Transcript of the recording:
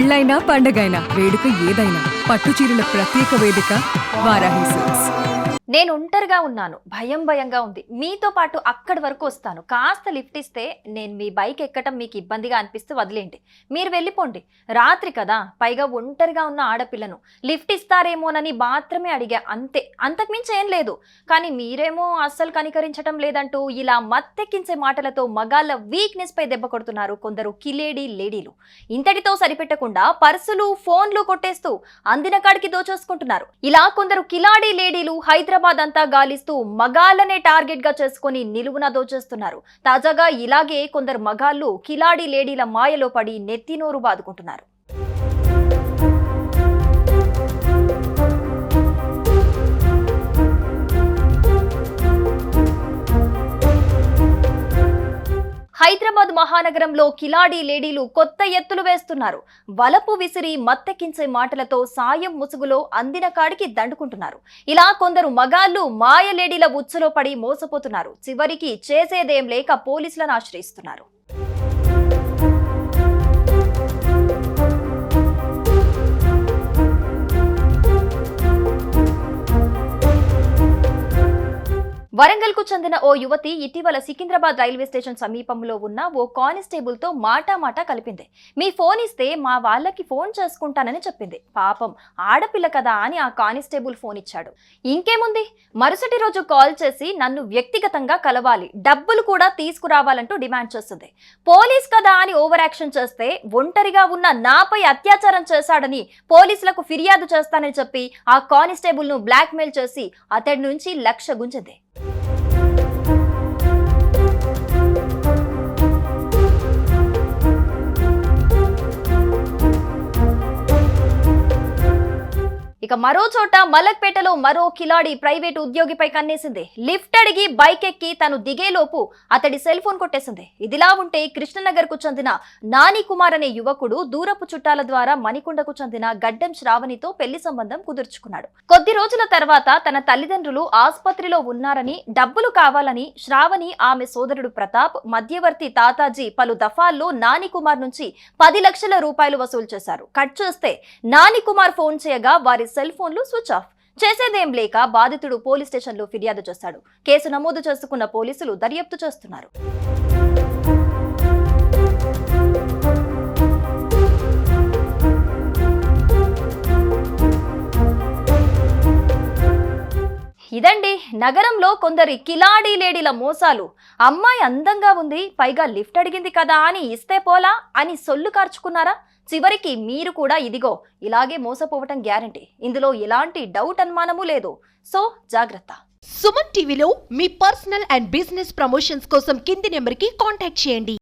పెళ్ళైనా పండగైనా వేడుక ఏదైనా పట్టు చీరల ప్రత్యేక వేదిక వారాహి సిల్క్స్. నేను ఒంటరిగా ఉన్నాను, భయంగా ఉంది. మీతో పాటు అక్కడి వరకు వస్తాను. కాస్త లిఫ్ట్ ఇస్తే నేను మీ బైక్ ఎక్కటం మీకు ఇబ్బందిగా అనిపిస్తే వదిలేండి, మీరు వెళ్ళిపోండి. రాత్రి కదా, పైగా ఒంటరిగా ఉన్న ఆడపిల్లను లిఫ్ట్ ఇస్తారేమోనని మాత్రమే అడిగా, అంతే, అంతకుమించి ఏం లేదు. కానీ మీరేమో అస్సలు కనికరించటం లేదంటూ ఇలా మత్తెక్కించే మాటలతో మగాళ్ళ వీక్నెస్ పై దెబ్బ కొడుతున్నారు కొందరు కిలేడీ లేడీలు. ఇంతటితో సరిపెట్టకుండా పర్సులు, ఫోన్లు కొట్టేస్తూ అందిన కాడికి దోచేసుకుంటున్నారు. ఇలా కొందరు కిలాడీ లేడీలు హైదరాబాద్ అంతా గాలిస్తూ మగాళ్ళనే టార్గెట్ గా చేసుకుని నిలువున దోచేస్తున్నారు. తాజాగా ఇలాగే కొందరు మగాళ్ళు కిలాడీ లేడీల మాయలో పడి నెత్తినోరు బాదుకుంటున్నారు. హైదరాబాద్ మహానగరంలో కిలాడీ లేడీలు కొత్త ఎత్తులు వేస్తున్నారు. వలపు విసిరి మత్తెక్కించే మాటలతో సాయం ముసుగులో అందిన కాడికి దండుకుంటున్నారు. ఇలా కొందరు మగాళ్ళు మాయ లేడీల ఉచ్చులో పడి మోసపోతున్నారు. చివరికి చేసేదేం లేక పోలీసులను ఆశ్రయిస్తున్నారు. వరంగల్ కు చెందిన ఓ యువతి ఇటీవల సికింద్రాబాద్ రైల్వే స్టేషన్ సమీపంలో ఉన్న ఓ కానిస్టేబుల్ తో మాటా కలిపింది. మీ ఫోన్ ఇస్తే మా వాళ్ళకి ఫోన్ చేసుకుంటానని చెప్పింది. పాపం ఆడపిల్ల కదా అని ఆ కానిస్టేబుల్ ఫోన్ ఇచ్చాడు. ఇంకేముంది, మరుసటి రోజు కాల్ చేసి నన్ను వ్యక్తిగతంగా కలవాలి, డబ్బులు కూడా తీసుకురావాలంటూ డిమాండ్ చేస్తుంది. పోలీస్ కదా అని ఓవర్ యాక్షన్ చేస్తే ఒంటరిగా ఉన్న నాపై అత్యాచారం చేశాడని పోలీసులకు ఫిర్యాదు చేస్తానని చెప్పి ఆ కానిస్టేబుల్ ను బ్లాక్ మెయిల్ చేసి అతడి నుంచి 1,00,000 గుంజింది. ఇక మరో చోట మలక్పేటలో మరో కిలాడి ప్రైవేట్ ఉద్యోగిపై కన్నేసింది. లిఫ్ట్ అడిగి బైక్ ఎక్కి తను దిగేలోపు అతడి సెల్ ఫోన్ కొట్టేసింది. ఇదిలా ఉంటే కృష్ణనగర్ కు చెందిన నాని కుమార్ అనే యువకుడు దూరపు చుట్టాల ద్వారా మణికొండకు చెందిన గడ్డం శ్రావణితో పెళ్లి సంబంధం కుదుర్చుకున్నాడు. కొద్ది రోజుల తర్వాత తన తల్లిదండ్రులు ఆసుపత్రిలో ఉన్నారని, డబ్బులు కావాలని శ్రావణి, ఆమె సోదరుడు ప్రతాప్, మధ్యవర్తి తాతాజీ పలు దఫాల్లో నాని కుమార్ నుంచి 10 లక్షల రూపాయలు వసూలు చేశారు. కట్ చేస్తే నాని కుమార్ ఫోన్ చేయగా వారి సెల్ ఫోన్లు స్విచ్ ఆఫ్. చేసేదేం లేక బాధితుడు పోలీస్ స్టేషన్లో ఫిర్యాదు చేశాడు. కేసు నమోదు చేసుకున్న పోలీసులు దర్యాప్తు చేస్తున్నారు. ఇదండి నగరంలో కొందరి కిలాడీ లేడీల మోసాలు. అమ్మాయి అందంగా ఉంది, పైగా లిఫ్ట్ అడిగింది కదా అని ఇస్తే పోలా అని సొల్లు కార్చుకున్నారా? చివరికి మీరు కూడా ఇదిగో ఇలాగే మోసపోవటం గ్యారంటీ. ఇందులో ఎలాంటి డౌట్ అనుమానము లేదు. సో జాగ్రత్త. సుమన్ టీవీలో మీ పర్సనల్ అండ్ బిజినెస్ ప్రమోషన్స్ కోసం కింది నెంబర్కి కాంటాక్ట్ చేయండి.